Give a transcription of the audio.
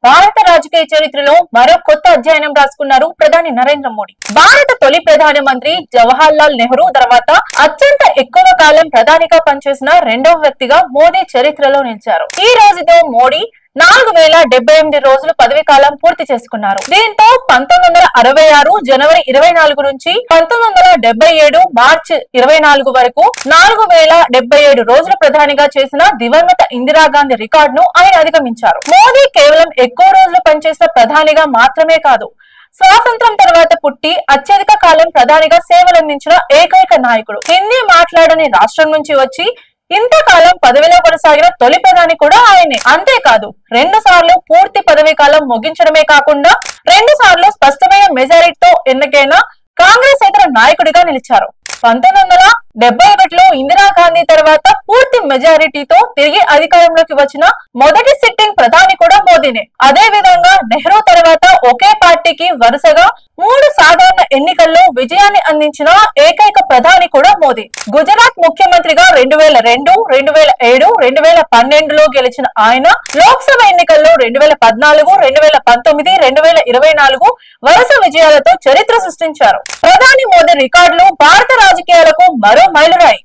భారత రాజకీయ చరిత్రలో మరో కొత్త అధ్యాయం రాసుకున్నారు ప్రధాని నరేంద్ర మోడీ. భారత తొలి ప్రధానమంత్రి జవహర్ లాల్ నెహ్రూ తర్వాత అత్యంత ఎక్కువ కాలం ప్రధానిగా పనిచేసిన రెండవ వ్యక్తిగా మోడీ చరిత్రలో నిలిచారు. ఈ రోజుతో మోడీ 4078 రోజులు పదవి కాలం పూర్తి చేసుకున్నారు. దీంతో 1966 జనవరి 24 నుంచి 1977 మార్చి 24 వరకు 4077 రోజులు ప్రధానిగా చేసిన దివంగత ఇందిరాగాంధీ రికార్డును ఆయన అధిగమించారు. మోదీ కేవలం ఎక్కువ రోజులు పనిచేసిన ప్రధానిగా మాత్రమే కాదు, స్వాతంత్రం తర్వాత పుట్టి అత్యధిక కాలం ప్రధానిగా సేవలందించిన ఏకైక నాయకుడు. హిందీ మాట్లాడని రాష్ట్రం నుంచి వచ్చి ఇంతకాలం పదవిలో కొనసాగిన తొలి ప్రధాని కూడా ఆయనే. అంతేకాదు, 2 సార్లు పూర్తి పదవీ కాలం ముగించడమే కాకుండా 2 సార్లు స్పష్టమైన మెజారిటీతో ఎన్నికైన కాంగ్రెస్ ఇతర నాయకుడిగా నిలిచారు. 1971లో ఇందిరాగాంధీ తర్వాత పూర్తి మెజారిటీతో తిరిగి అధికారంలోకి వచ్చిన మొదటి సిట్టింగ్ ప్రధాని కూడా మోదీనే. అదే విధంగా నెహ్రూ తర్వాత ఒకే పార్టీకి వరుసగా 3 సాధారణ ఎన్నికల్లో విజయాన్ని అందించిన ఏకైక ప్రధాని కూడా మోదీ. గుజరాత్ ముఖ్యమంత్రిగా 2002, 2007, 2012లో గెలిచిన ఆయన లోక్సభ ఎన్నికల్లో 2014, 2019, 2024 వరుస విజయాలతో చరిత్ర సృష్టించారు. ప్రధాని మోదీ రికార్డులు భారత రాజకీయాలకు మరో మైలురాయి.